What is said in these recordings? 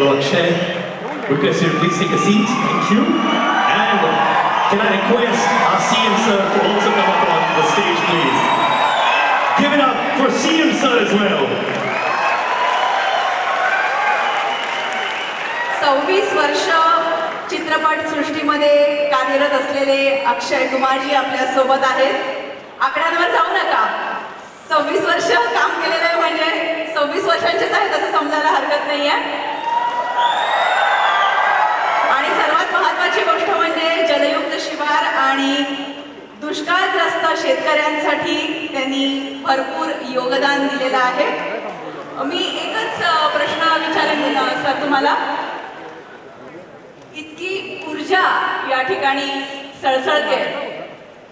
So Akshay, request you to please take a seat. Thank you. And can I request our CM sir to also come up on the stage, please? Give it up for CM sir as well. 26 वर्ष चित्रपट सृष्टीमध्ये कार्यरत असलेले अक्षय कुमारजी आपल्या सोबत आहेत. आकड्यांवर जाऊ नका. 26 वर्ष काम केलेलं आहे म्हणजे 26 वर्षांचेच आहेत असं समजायला हरकत नाहीये. आणि सर्वात महत्त्वाची गोष्ट म्हणजे जलयुक्त शिवार आणि दुष्काळग्रस्त शेतकऱ्यांसाठी त्यांनी भरपूर योगदान दिलेलं आहे. मी एकच प्रश्न विचारेन सर तुम्हाला. इतकी ऊर्जा या ठिकाणी सळसळते,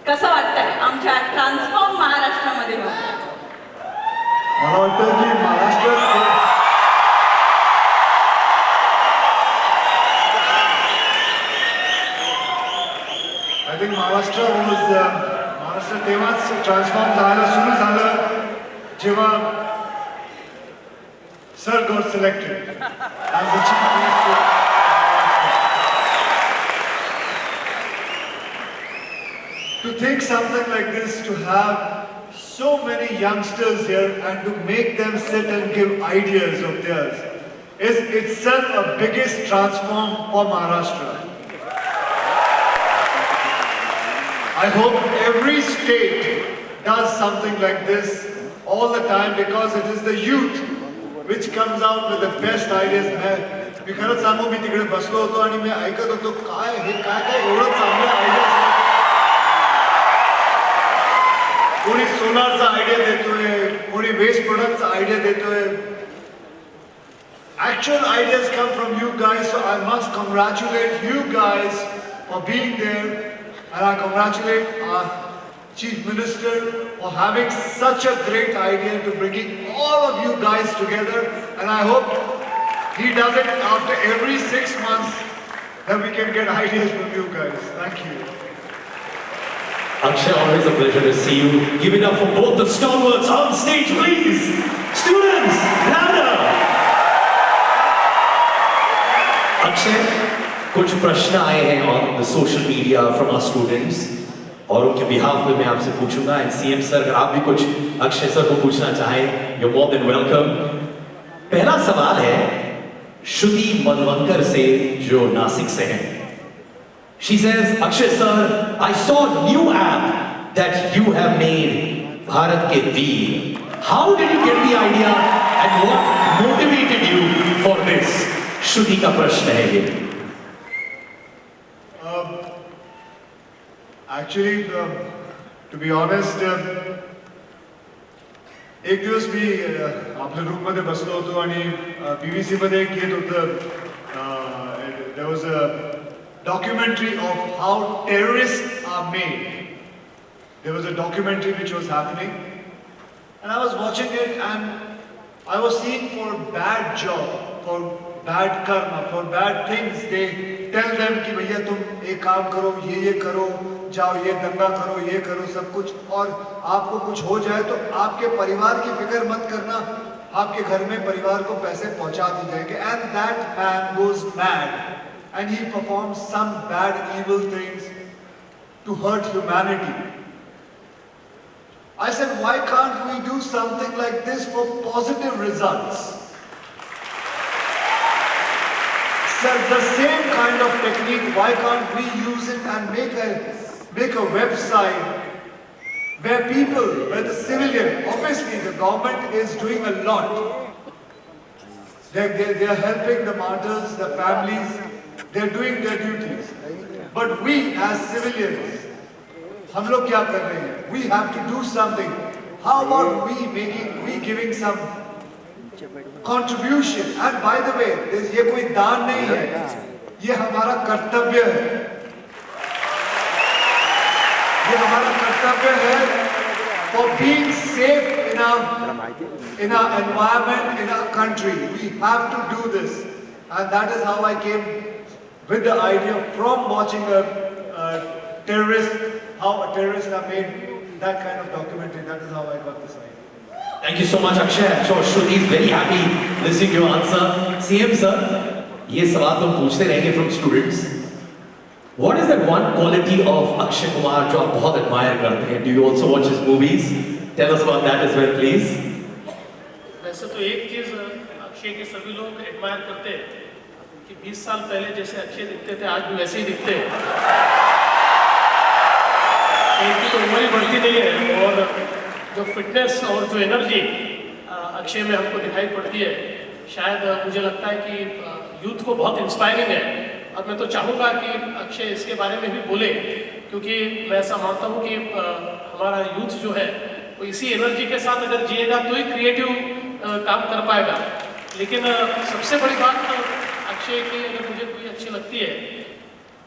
कसं वाटतंय आमच्या ट्रान्सफॉर्म महाराष्ट्रामध्ये? मला वाटतं की महाराष्ट्र तेव्हाच ट्रान्सफॉर्म झालं सुरू झालं जेव्हा sir got selected as the chief minister. To think something like this, to have so many youngsters here and to make them sit and give ideas of theirs is itself a biggest transform for Maharashtra. I hope every state does something like this all the time because it is the youth which comes out with the best ideas. मी खरंच सांगू, मी तिकडे बसलो होतो आणि मी ऐकत होतो काय एवढं चांगलं आयडिया. कोणी सोलारचा आयडिया देतोय, कोणी वेस्ट प्रोडक्टचा आयडिया देतोय. Actual ideas come from you guys, so I must congratulate you guys for being there, and I congratulate our Chief Minister for having such a great idea to bringing all of you guys together, and I hope he does it after every 6 months that we can get ideas from you guys. Thank you. Akshay, always a pleasure to see you. Give it up for both the stalwarts on stage, please. Students, louder. Akshay, कुछ प्रश्न आए हैं on the social media from our students और उनके behalf में मैं आपसे पूछूंगा. And CM सर, अगर आप भी कुछ अक्षय सर को पूछना चाहें, you're more than welcome. पहला सवाल है श्रुति मनवंकर से जो नासिक से हैं. She says, Akshay sir, I saw a new app that you have made, Bharat Ke Veer. How did you get the idea and what motivated you for this? Shruti का प्रश्न है ये. Actually, to be honest, एक दिवस मी आपल्या room मध्ये बसलो होतो आणि BBC मध्ये एक येत होतं. There was a documentary of how terrorists are made. There was a documentary which was happening and I was watching it and I was seeing for bad job, for bad karma, for bad things. They tell them कि भैया तुम एक काम करो, ये करो, जाओ ये दंगा करो, ये करो सब कुछ, और आपको कुछ हो जाए तो आपके परिवार की फिक्र मत करना, आपके घर में परिवार को पैसे पहुंचा दिए जाएंगे. And that man goes mad. And he performs some bad, evil things to hurt humanity. I said, why can't we do something like this for positive results? Sir, the same kind of technique, why can't we use it and make a website where people, where the civilian, obviously the government is doing a lot. They are helping the martyrs, the families. They're doing their duties. But we as civilians, हम लोग क्या कर रहे हैं? We have to do something. How about we giving some contribution? And by the way, ये कोई दान नहीं है, ये हमारा कर्तव्य है. ये हमारा कर्तव्य है for being safe in our environment, in our country. We have to do this, and that is how I came with the idea from watching a terrorist, how a terrorist are made, that kind of documentary. That is how I got this idea. Thank you so much, Akshay. I'm sure Shruti is very happy listening to your answer. CM sir, ये सवाल तो हम पूछते रहेंगे from students. What is that one quality of Akshay Kumar जो आप बहुत admire करते हैं? Do you also watch his movies? Tell us about that as well, please. वैसे तो एक चीज़ अक्षय के सभी लोग एडमायर करते हैं कि 20 साल पहले जैसे अक्षय दिखते थे आज भी वैसे ही दिखते हैं. एक तो उम्र ही बढ़ती नहीं है और जो फिटनेस और जो एनर्जी अक्षय में हमको दिखाई पड़ती है, शायद मुझे लगता है कि यूथ को बहुत इंस्पायरिंग है. और मैं तो चाहूँगा कि अक्षय इसके बारे में भी बोले, क्योंकि मैं ऐसा मानता हूँ कि हमारा यूथ जो है वो इसी एनर्जी के साथ अगर जिएगा तो ही क्रिएटिव काम कर पाएगा. लेकिन सबसे बड़ी बात अक्षय की अगर मुझे कोई अच्छी लगती है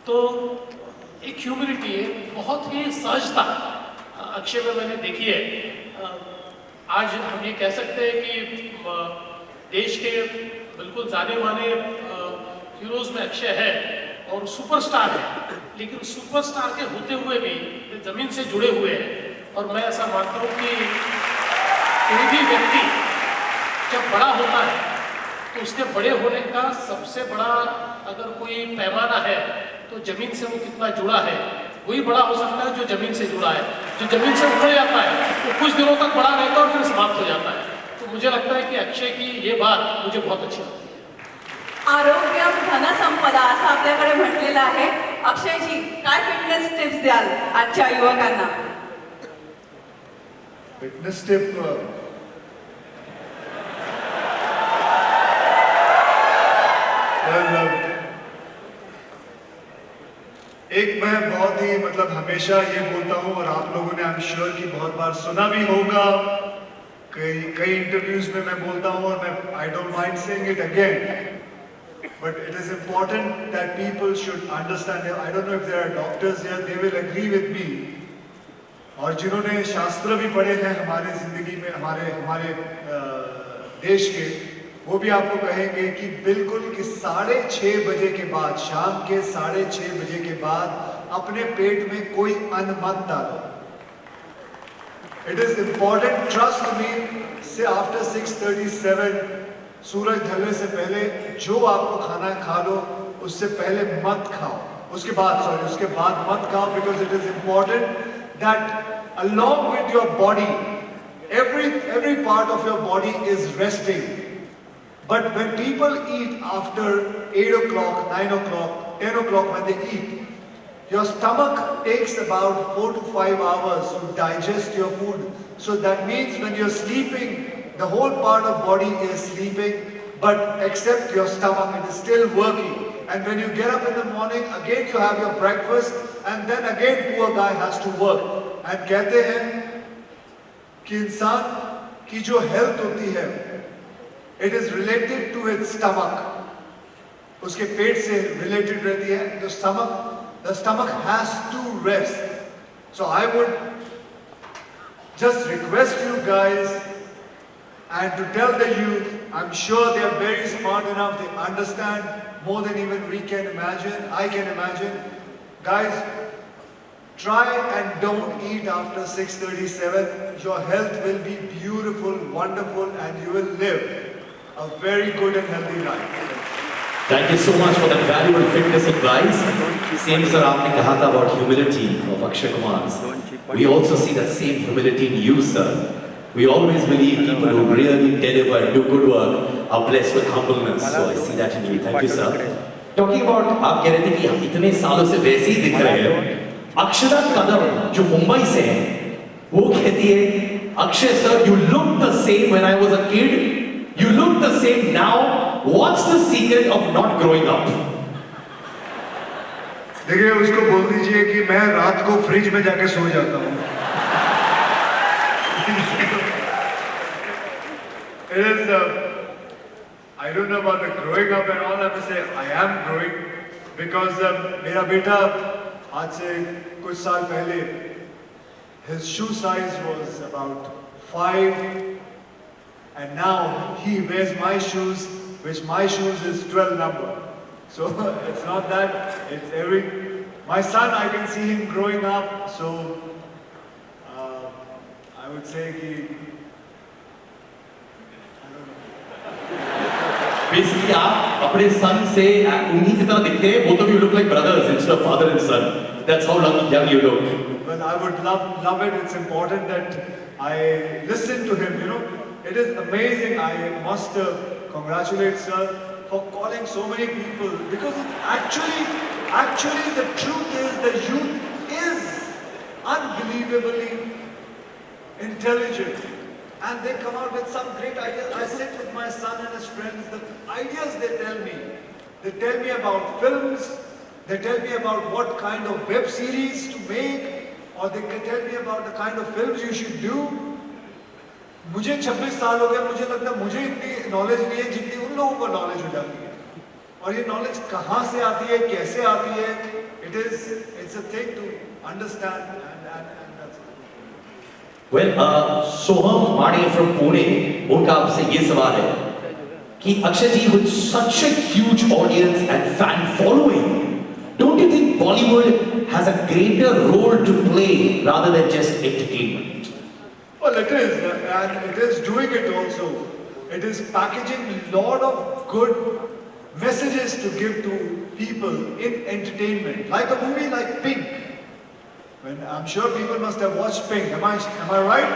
तो एक ह्यूमिलिटी है, बहुत ही सहजता अक्षय में मैंने देखी है. आज हम ये कह सकते हैं कि देश के बिल्कुल जाने माने हीरोज में अक्षय है और सुपरस्टार है, लेकिन सुपरस्टार के होते हुए भी जमीन से जुड़े हुए हैं. और मैं ऐसा मानता हूँ कि कोई भी व्यक्ति जब बड़ा होता है तो उसके बड़े होने का सबसे बड़ा अगर कोई पैमाना है तो जमीन से वो कितना जुड़ा है वही बड़ा हो सकता है जो जमीन से जुड़ा है. जो जमीन से उखड़ जाता है वो कुछ दिनों तक बड़ा रहता है और फिर समाप्त हो जाता है. तो मुझे लगता है कि अक्षय की ये बात मुझे बहुत अच्छी लगती है. आरोग्यम धनसंपदा असं आपल्याकडे म्हटलेलं आहे. अक्षयजी काय फिटनेस टिप्स द्याल आजच्या युवकांना? फिटनेस टिप एक मैं बहुत ही मतलब हमेशा ये बोलता हूँ और आप लोगों ने आई एम श्योर कि बहुत बार सुना भी होगा, कई इंटरव्यूज में मैं बोलता हूँ और मैं I don't mind saying it again. But it is important that people should understand. I don't know if there are doctors here, they will agree with me. और जिन्होंने शास्त्र भी पढ़े हैं हमारे जिंदगी में, हमारे देश के, वो भी आपको कहेंगे कि बिल्कुल कि 6:30 बजे के बाद, शाम के 6:30 बजे के बाद अपने पेट में कोई अन्न मत डालो. It is important, trust me, say after 6:37 सूरज ढलने से पहले जो आपको खाना है खा लो, उससे पहले मत खाओ, उसके बाद मत खाओ. Because it is important that along with your body, every part of your body is resting. But when people eat after 8 o'clock, 9 o'clock, 10 o'clock when they eat, your stomach takes about 4 to 5 hours to digest your food. So that means when you're sleeping, the whole part of body is sleeping, but except your stomach, it is still working. And when you get up in the morning, again you have your breakfast, and then again poor guy has to work. And कहते हैं कि इंसान की जो health होती है, it is related to its stomach. उसके पेट से related रहती है. The stomach has to rest. So I would just request you guys and to tell the youth, I'm sure they are very smart enough, they understand more than even we can imagine, I can imagine. Guys, try and don't eat after 6:37. Your health will be beautiful, wonderful, and you will live a very good and healthy life. Thank you so much for that valuable fitness advice. Same sir, आपने कहा था about humility of Akshay Kumar. We also see that same humility in you, sir. We always believe people who really deliver and do good work are blessed with humbleness. So I see that in you. Thank you, sir. Talking about, आप कह रहे थे कि हम इतने सालों से वैसे ही दिख रहे हैं. अक्षरा कदम जो मुंबई से है, वो कहती है, Akshay sir, you look the same when I was a kid. You look the same now. What's the secret of not growing up? देखिए उसको बोल दीजिए कि मैं रात को फ्रिज में जाके सो जाता हूँ. It is, I don't know about the growing up and all. I must say I am growing because मेरा बेटा आज से कुछ साल पहले his shoe size was about 5 and now he wears my shoes, which my shoes is 12 number. So it's not that, it's my son, I can see him growing up, so I would say कि basically आप अपने सन से उन्हीं की तरह दिखते हैं, both of you look like brothers instead of father and son. That's how young you look. Well, I would love it. It's important that I listen to him, you know. It is amazing. I must congratulate sir for calling so many people, because actually the truth is the youth is unbelievably intelligent, and they come out with some great ideas. I sit with my son and his friends, the ideas they tell me about films, they tell me about what kind of web series to make, or they can tell me about the kind of films you should do. मुझे 26 साल हो गए, मुझे लगता है मुझे इतनी knowledge नहीं है जितनी उन लोगों को नॉलेज हो जाती है, और ये नॉलेज कहाँ से आती है, कैसे आती है, it's a thing to understand, and that's it. Well, Soham Mani from Pune, उनका आपसे ये सवाल है कि अक्षय जी with such a huge audience and fan following, don't you think Bollywood has a greater role to play rather than just entertainment? Well, it is, and it is doing it also. It is packaging a lot of good messages to give to people in entertainment, like a movie like Pink. When I'm sure people must have watched Pink. Am I right?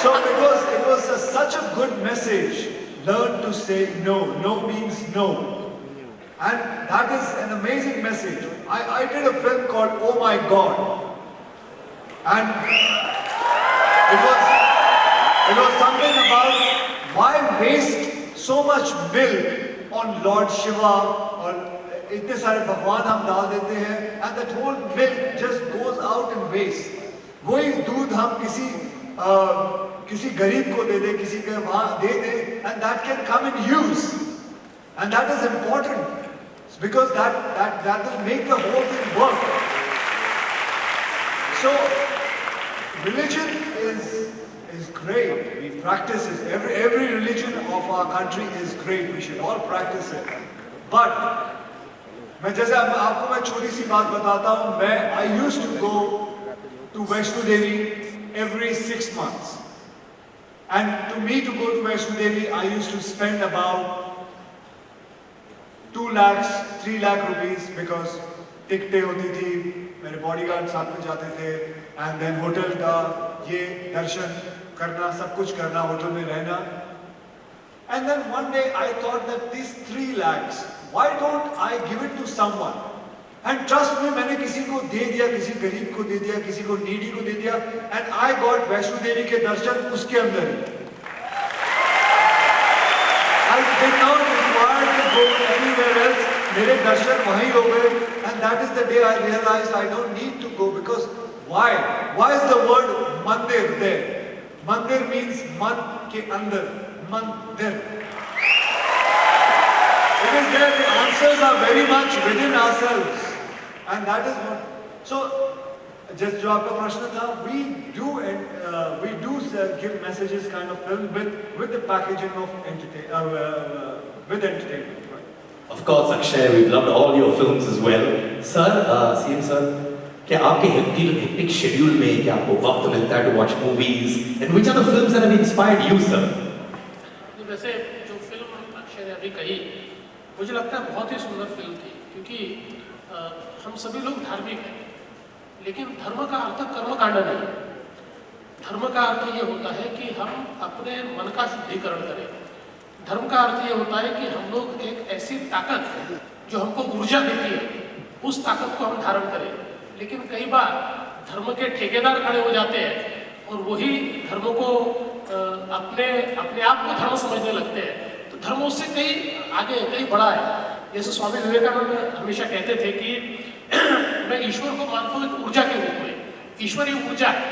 So it was such a good message. Learn to say no. No means no, and that is an amazing message. I did a film called Oh My God, and it was something about why waste so much milk on Lord Shiva, और इतने सारे भगवान हम डाल देते हैं, and that whole milk just goes out in waste. वही दूध हम किसी गरीब को दे दे, किसी के वहाँ दे दे, and that can come in use, and that is important because that will make the whole thing work. So religion is great. We practice it. Every religion of our country is great. We should all practice it. But मैं जैसे आपको मैं छोटी सी बात बताता हूँ. I used to go to Vaishno Devi every 6 months, and to go to Vaishno Devi, I used to spend about 2 lakhs, 3 lakh rupees, because टिकटें होती थी, मेरे बॉडीगार्ड साथ में जाते थे, एंड देन होटल का ये दर्शन करना, सब कुछ करना, होटल में रहना. And then one day I thought that this 3 lakhs, why don't I give it to someone? And trust me, मैंने किसी को दे दिया, किसी गरीब को दे दिया, किसी को नीडी को दे दिया, and I got Vaishno Devi के दर्शन उसके अंदर ही. I did not require to go anywhere else. मेरे दर्शन वहीं हो गए, and that is the day I realized I don't need to go, because why? Why is the word mandir there? Mandir means man के अंदर, mandir. It is there. The answers are very much within ourselves, and that is what. So, just जो आपका प्रश्न था, we do give messages kind of film with the packaging of with entertainment. Right? Of course, Akshay, we've loved all your films as well. Sir, CM sir, क्या आपके hectic schedule में क्या आपको वक्त मिलता है to watch movies, and which are the films that have inspired you, sir? वैसे जो फिल्म अक्षय ने अभी कही, मुझे लगता है बहुत ही सुंदर फिल्म थी, क्योंकि हम सभी लोग धार्मिक हैं, लेकिन धर्म का अर्थ कर्मकांड नहीं. धर्म का अर्थ ये होता है कि हम अपने मन का शुद्धिकरण करें. धर्म का अर्थ ये होता है कि हम लोग एक ऐसी ताकत जो हमको ऊर्जा देती है, उस ताकत को हम धारण करें. लेकिन कई बार धर्म के ठेकेदार खड़े हो जाते हैं और वही धर्म को अपने आप को धर्म समझने लगते हैं, तो धर्म उससे कई आगे, कई बड़ा है. जैसे स्वामी विवेकानंद हमेशा कहते थे कि मैं ईश्वर को मानता हूँ एक ऊर्जा के रूप में. ईश्वर ही ऊर्जा है,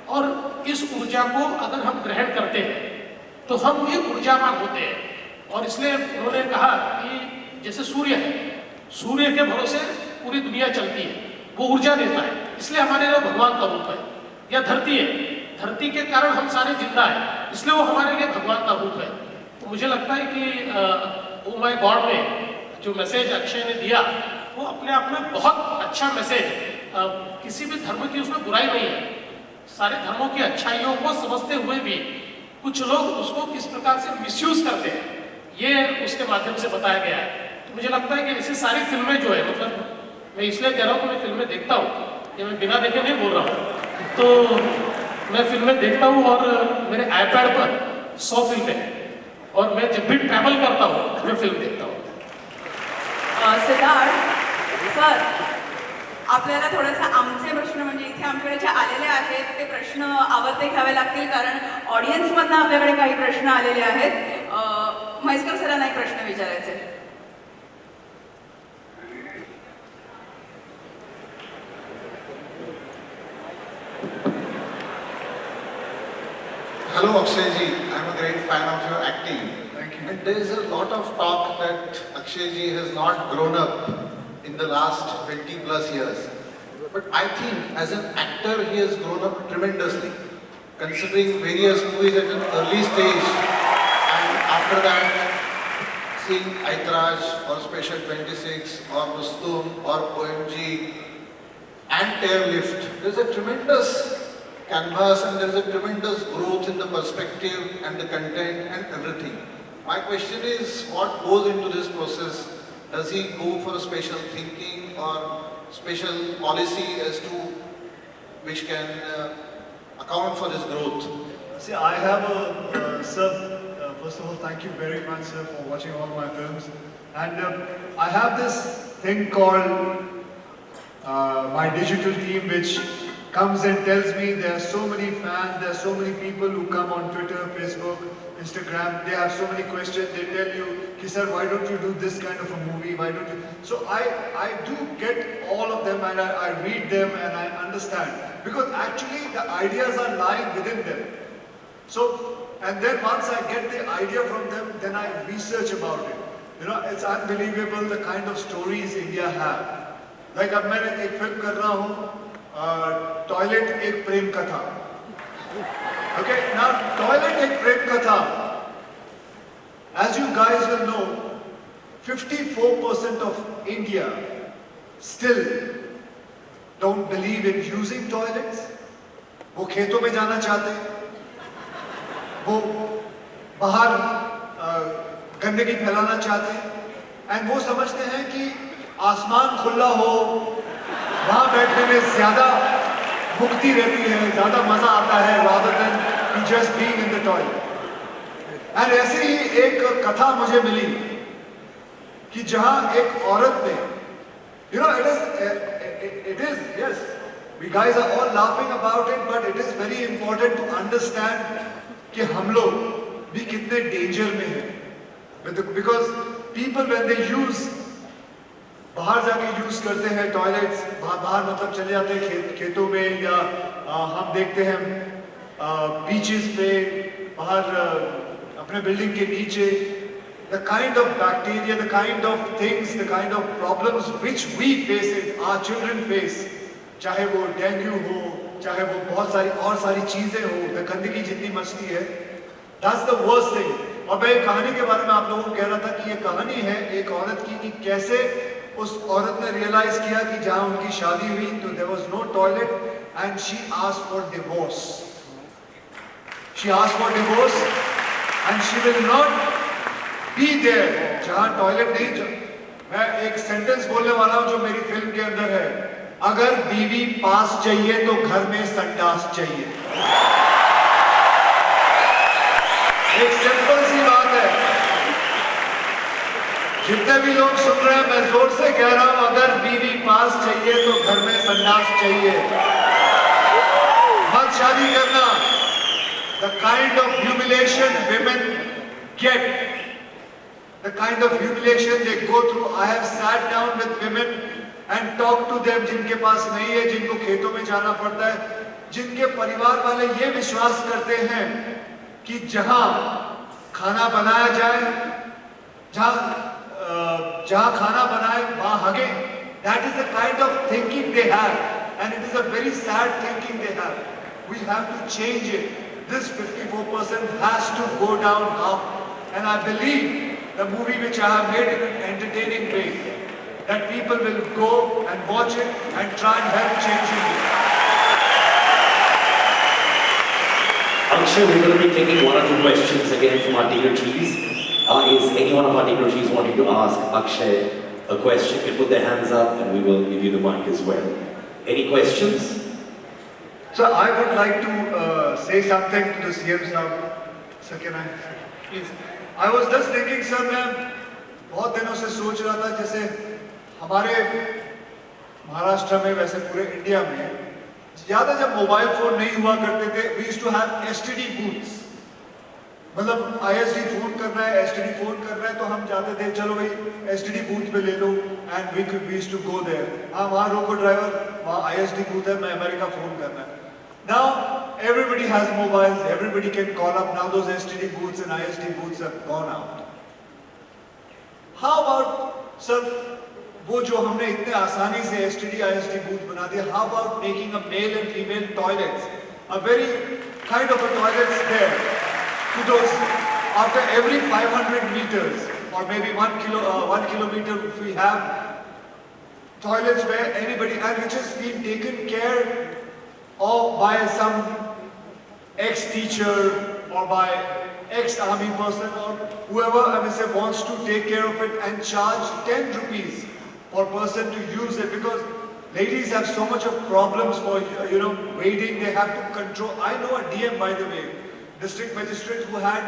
और इस ऊर्जा को अगर हम ग्रहण करते हैं तो हम भी ऊर्जावान होते हैं. और इसलिए उन्होंने कहा कि जैसे सूर्य है, सूर्य के भरोसे पूरी दुनिया चलती है, वो ऊर्जा देता है, इसलिए हमारे लिए भगवान का रूप है. या धरती है, धरती के कारण हम सारे जिंदा हैं, इसलिए वो हमारे लिए भगवान का रूप है. तो मुझे लगता है कि ओ माय गॉड में जो मैसेज अक्षय ने दिया, वो अपने आप में बहुत अच्छा मैसेज. किसी भी धर्म की उसमें बुराई नहीं है. सारे धर्मों की अच्छाइयों को समझते हुए भी कुछ लोग उसको किस प्रकार से मिसयूज करते हैं, ये उसके माध्यम से बताया गया है। तो मुझे लगता है कि ऐसी सारी फिल्में जो है, मतलब मैं इसलिए कह रहा हूँ कि मैं फिल्में देखता हूँ, ये मैं बिना देखे नहीं बोल रहा हूँ। तो मैं फिल्में देखता हूँ और मेरे आईपैड पर 100 फिल्में हैं और मैं जब भी ट्रैवल करता हूँ मैं फिल्म देखता हूँ। सिद्धार्थ सर, आपल्याला थोडंसं आमचे प्रश्न म्हणजे इथे आमच्याकडे जे आलेले आहेत ते प्रश्न आवर्ते घ्यावे लागतील, कारण ऑडियन्समधनं आपल्याकडे काही प्रश्न आलेले आहेत. म्हैसकर सरांना एक प्रश्न विचारायचे. Hello Akshay ji, I'm a great fan of your acting. Thank you. And there is a lot of talk that Akshay ji has not grown up in the last 20 plus years. But I think as an actor he has grown up tremendously, considering various movies at an early stage and after that seeing Aitraj or Special 26 or Rustum or OMG and Airlift. There's a tremendous canvas and there's a tremendous growth in the perspective and the content and everything. My question is, what goes into this process? Does he go for a special thinking or special policy as to which can account for this growth? See, I have sir, first of all, thank you very much, sir, for watching all my films. And I have this thing called my digital team, which comes and tells me there are so many fans, there are so many people who come on Twitter, Facebook, Instagram, they have so many questions, they tell you, "Ki sir, why don't you do this kind of a movie, why don't you?" So I do get all of them and I read them and I understand. Because actually the ideas are lying within them. So, and then once I get the idea from them, then I research about it. You know, it's unbelievable the kind of stories India have. Like अब मैं एक film कर रहा हूँ, toilet एक प्रेम कथा. Okay, now toilet ek prem katha. As you guys will know, 54% of India still don't believe in using toilets. वो खेतों में जाना चाहते हैं, वो बाहर गंदगी फैलाना चाहते हैं, and वो समझते हैं कि आसमान खुला हो, वहाँ बैठने में ज़्यादा मुक्ति रहती है, ज़्यादा मज़ा आता है, rather than just being in the toilet. And ऐसी ही एक कथा मुझे मिली कि जहाँ एक औरत ने, you know, it is, yes, we guys are all laughing about it, but it is very important to understand कि हम लोग भी कितने danger में हैं. Because people when they use, बाहर जाके यूज करते हैं टॉयलेट्स, बाहर मतलब चले जाते हैं खेतों में, या हम देखते हैं बीचेस पे, बाहर अपने बिल्डिंग के नीचे. The kind of bacteria, the kind of things, the kind of problems which we face it, our children face, चाहे वो डेंगू हो, चाहे वो बहुत सारी और सारी चीजें हो, द गंदगी जितनी मचती है, दैट्स द वर्स्ट थिंग. और मैं एक कहानी के बारे में आप लोगों को कह रहा था कि ये कहानी है एक औरत की कि कैसे उस औरत ने रियलाइज किया कि जहां उनकी शादी हुई तो there was no toilet and she asked for divorce. She asked for divorce and she will not be there जहां टॉयलेट नहीं. मैं एक सेंटेंस बोलने वाला हूं जो मेरी फिल्म के अंदर है, अगर बीवी पास चाहिए तो घर में संडास चाहिए. एक सिंपल सी बात है. जितने भी लोग सुन रहे हैं, मैं जोर से कह रहा हूं, अगर बीवी पास चाहिए तो घर में संडास चाहिए. मत शादी करना. The kind of humiliation women get, the kind of humiliation they go through. I have sat down with women and talked to them जिनके पास नहीं है, जिनको खेतों में जाना पड़ता है, जिनके परिवार वाले ये विश्वास करते हैं कि जहां खाना बनाया जाए, जहां खाना बनाए वहां हगे. That is the kind of thinking they have, and it is a very sad thinking they have. We have to change it. This 54% has to go down half, and I believe the movie which I have made in an entertaining way, that people will go and watch it and try and help changing it. Akshay, we're going to be taking one or two questions again from our dignitaries. Is any one of our technologies wanting to ask Akshay a question? Can put their hands up and we will give you the mic as well. Any questions? So I would like to say something to the CM sir. Sir, can I? Please. I was just thinking, sir, मैं बहुत दिनों से सोच रहा था जैसे हमारे महाराष्ट्र में वैसे पूरे इंडिया में ज़्यादा जब मोबाइल फोन नहीं हुआ करते थे, we used to have STD booths. मतलब ISD फोन करना है, STD फोन करना है तो हम जाते थे, चलो भाई STD बूथ पे ले लो and we used to go there. हाँ वहाँ रोको ड्राइवर, वहाँ ISD बूथ है, मैं अमेरिका फोन करना है. Now everybody has mobiles, everybody can call up. Now those STD booths and ISD booths have gone out. How about sir, वो जो हमने इतने आसानी से STD ISD booth बना दिया, how about making a male and female toilets, a very kind of a toilets there. To those, after every 500 meters or maybe 1 kilometer, if we have toilets where anybody, and which has been taken care of by some ex-teacher or by ex-army person or whoever, I mean, say, wants to take care of it and charge 10 rupees for person to use it, because ladies have so much of problems for, waiting, they have to control. I know a DM, by the way, district magistrate, who had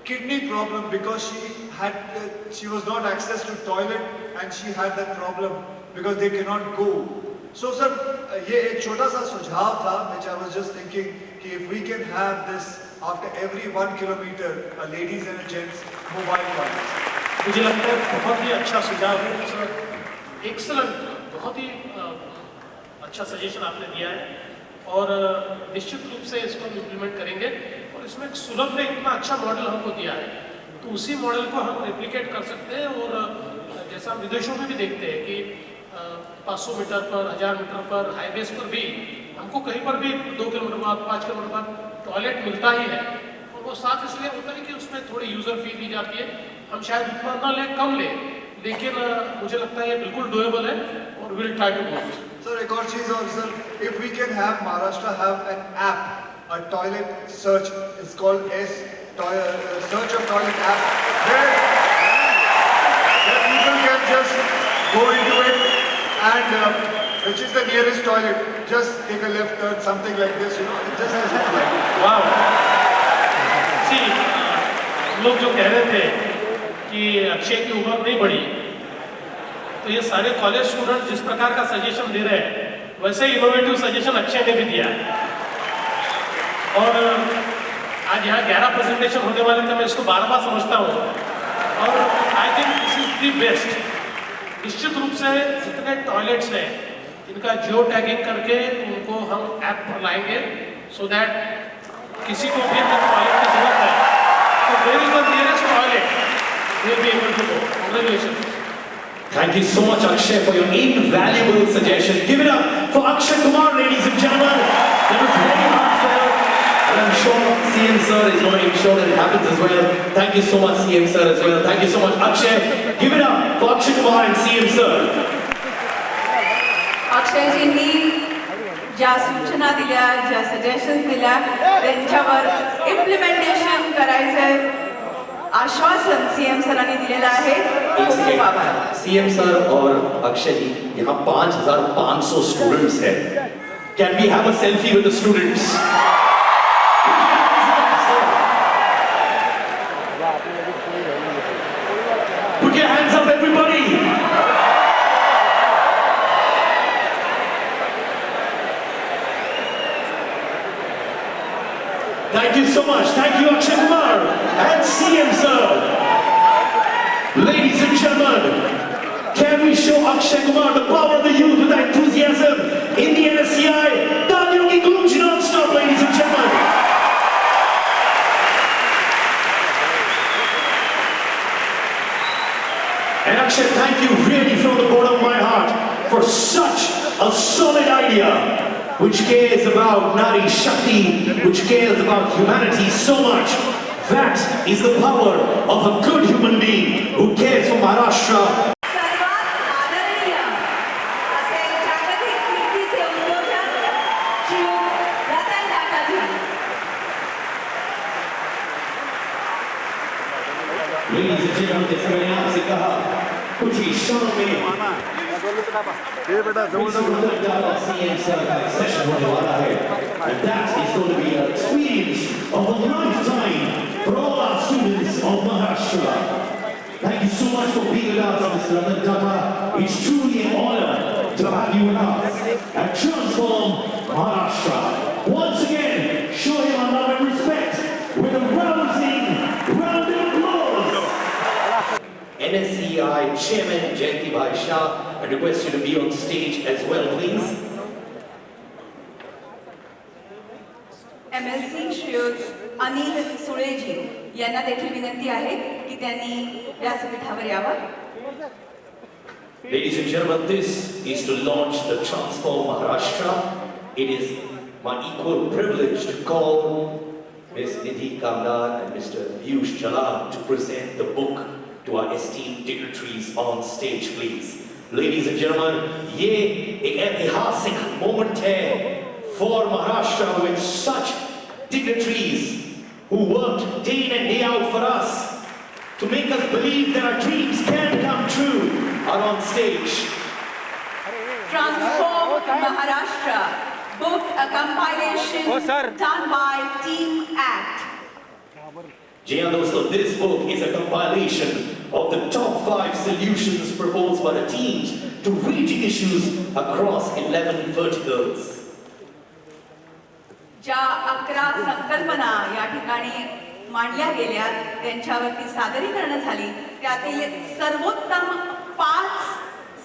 kidney problem because she was not access to toilet and she had that problem because they cannot go. So sir, ये एक छोटा सा सुझाव था, which I was just thinking कि if we can have this after every 1 kilometer, a ladies and a gents mobile toilets. मुझे लगता है बहुत ही अच्छा सुझाव है सर, एक्सलेंट, बहुत ही अच्छा सजेशन आपने दिया है और निश्चित रूप से इसको हम इम्प्लीमेंट करेंगे और इसमें एक सुलभ ने इतना अच्छा मॉडल हमको दिया है तो उसी मॉडल को हम रेप्लिकेट कर सकते हैं और जैसा हम विदेशों में भी देखते हैं कि 500 मीटर पर, 1000 मीटर पर, हाईवेज पर भी हमको कहीं पर भी 2 किलोमीटर बाद, 5 किलोमीटर बाद टॉयलेट मिलता ही है और वो साथ इसलिए होता है कि उसमें थोड़ी यूज़र फी दी जाती है, हम शायद उतना ना ले, कम ले, लेकिन मुझे लगता है ये बिल्कुल डुएबल है और will try to do it. Sir, एक और चीज और sir, if we can have Maharashtra have an app, a toilet search, it's called search of toilet app, where people can just go into it and which is the nearest toilet, just take a left turn, something like this, it just has look like it. वाह, सी लोग जो कह रहे थे कि अक्षय की उम्र नहीं बढ़ी, तो ये सारे कॉलेज स्टूडेंट जिस प्रकार का सजेशन दे रहे हैं वैसे इनोवेटिव सजेशन अक्षय ने भी दिया है और आज यहाँ 11 प्रेजेंटेशन होने वाले थे, मैं इसको बार-बार समझता हूँ और I think this is the best. निश्चित रूप से जितने टॉयलेट्स हैं इनका जियो टैगिंग करके उनको हम ऐप पर लाएंगे सो दैट किसी को भी अगर टॉयलेट की जरूरत है तो where is the nearest toilet will be able to go. Congratulation. Thank you so much, Akshay, for your invaluable suggestion. Give it up for Akshay Kumar, ladies and gentlemen. That was very heartfelt, and I'm sure CM sir is going to ensure that it happens as well. Thank you so much, CM sir, as well. Thank you so much, Akshay. Give it up for Akshay Kumar and CM sir. अक्षयजींनी ज्या सूचना दिल्या, ज्या suggestions दिल्या, त्यांच्यावर implementation करायचं आश्वासन CM सरांनी दिलेलं आहे. खूप खूप आभार. CM sir और अक्षय जी, यहाँ 5,500 स्टूडेंट्स हैं. Can we have a selfie with the students? Put your hands up, everybody. Thank you so much. Thank you, Akshay Kumar and CM sir. Ladies and gentlemen, can we show Akshay Kumar the power of the youth with that enthusiasm in the NSCI? Taaliyon ki gurunj non-stop, ladies and gentlemen. And Akshay, thank you really from the bottom of my heart for such a solid idea, which cares about Nari Shakti, which cares about humanity so much. That is the power of a good human being who cares for Maharashtra. सर्वात आदरणीय असे जागतिक कीर्तीचे उद्योजक श्री रतन टाटाजी. जिन्होंने सगळ्यांनी आपसे कहा कुछ ही क्षणों में CM sir का एक session होने वाला है, and that is going to be an experience of a lifetime for all our students of Maharashtra. Thank you so much for being with us, Mr. Ratan Tata. It's truly an honor to have you with us and transform Maharashtra. Once again, show him our love and respect with a rousing round of applause. NSCI Chairman Jayanti Bhai Shah, I request you to be on stage as well, please. MLC श्रीयुत अनिल सुळेजी यांना देखील विनंती आहे की त्यांनी व्यासपीठावर यावं. Ladies and gentlemen, this is to launch the Transform Maharashtra. It is my equal privilege to call Ms. Nidhi Kamdar and Mr. Piyush Jalan to present the book to our esteemed dignitaries on stage, please. Ladies and gentlemen, ये एक ऐतिहासिक moment है for Maharashtra with such dignitaries who worked day in and day out for us to make us believe that our dreams can come true are on stage. Transform Maharashtra book, a compilation done by Team Act. जी हाँ दोस्तों, this book is a compilation of the top 5 solutions proposed by the teams to raging issues across 11 verticals. ज्या 11 संकल्पना या ठिकाणी मांडल्या गेल्या त्यांच्यावरती सादरीकरण झाली, त्यातील सर्वोत्तम 5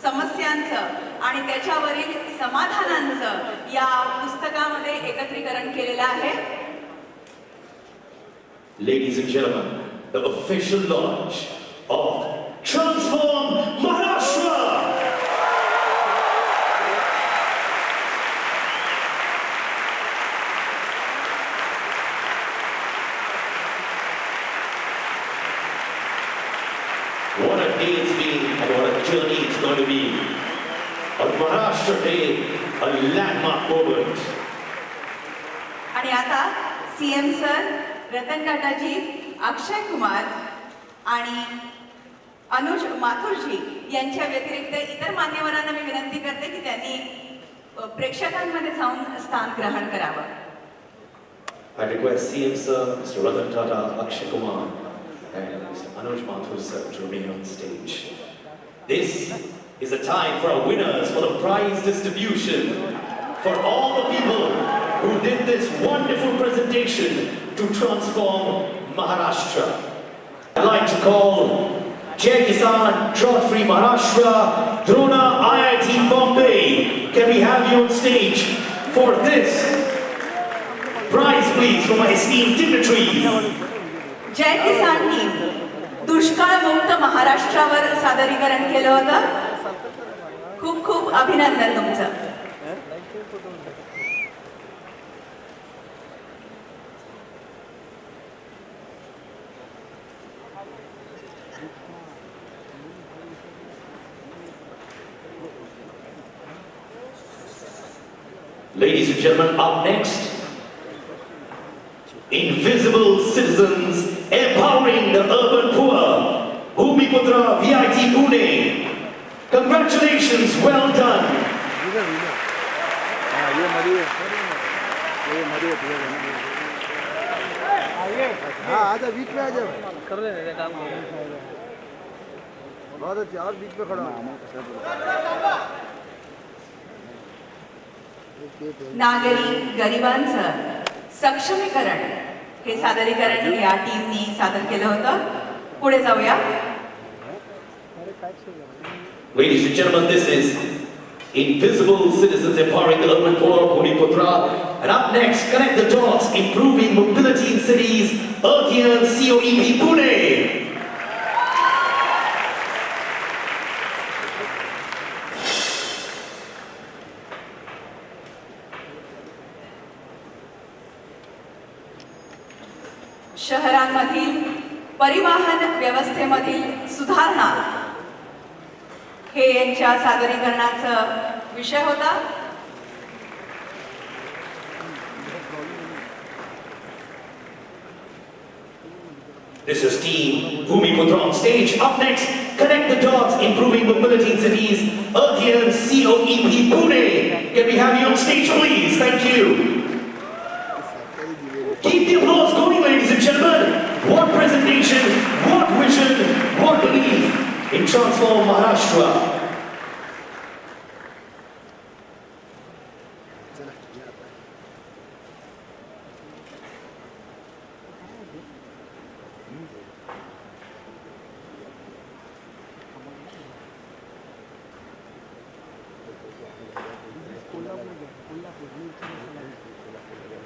समस्यांचं आणि त्याच्यावरील समाधानांचं या पुस्तकामध्ये एकत्रीकरण केलेलं आहे. Ladies and gentlemen, the official launch of Transform Maharashtra! What a day it's been and what a journey it's going to be. On Maharashtra Day, a landmark moment. आणि आता सीएम सर, रतन टाटाजी, अक्षय कुमार आणि अनुज माथुरजी यांच्या व्यतिरिक्त इतर मान्यवरांना मी विनंती करते की त्यांनी प्रेक्षकांमध्ये जाऊन स्थान ग्रहण करावं. I request CM Sir, Mr. Ratan Tata, Akshay Kumar, and Mr. Anuj Mathur Sir to remain on stage. This is a time for our winners for the prize distribution for all the people who did this wonderful presentation to transform Maharashtra. I'd like to call Jai Kisan, Drought Free Maharashtra, Drona IIT Bombay. Can we have you on stage for this prize, please, from my esteemed dignitaries? जय किसान team दुष्काळ मुक्त महाराष्ट्रावर सादरीकरण केलं होतं. खूप खूप अभिनंदन तुमचं. Ladies and gentlemen, up next, Invisible Citizens Empowering the Urban Poor, Bhumiputra VIT Pune. Congratulations, well done. हाँ आजा बीच में आ जाओ कर रहे काम बहुत अच्छा और बीच में खड़ा नागरी गरिबांचं सक्षमीकरण हे सादरीकरण या टीमनी सादर केलं होतं. पुढे जाऊया. Ladies and gentlemen, this is Invisible Citizens Empowering the Urban Poor, Bhumiputra. And up next, Connect the Dots, Improving Mobility in Cities, Earthian COEP Pune. शहरांमधील परिवहन व्यवस्थेमधील सुधारणा हे यांच्या सादरीकरणाचा विषय होता. This is Team Bhumiputra on stage. Up next, Connect the Dots, Improving Mobility in Cities, Earthian COEP Pune. Can we have you on stage, please? Thank you. Keep the applause going, ladies and gentlemen. What presentation, what vision, what belief in Transform Maharashtra.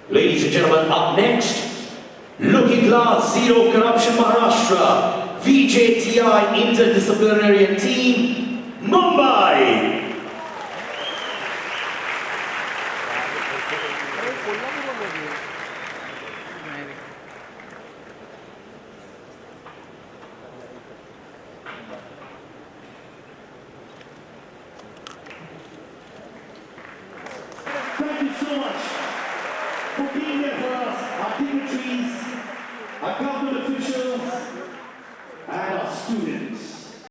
Ladies and gentlemen, up next, Looking Glass Zero Corruption Maharashtra, VJTI Interdisciplinary Team, Mumbai. Thank you so much for being there for us, our dignitaries, our government officials, and our students.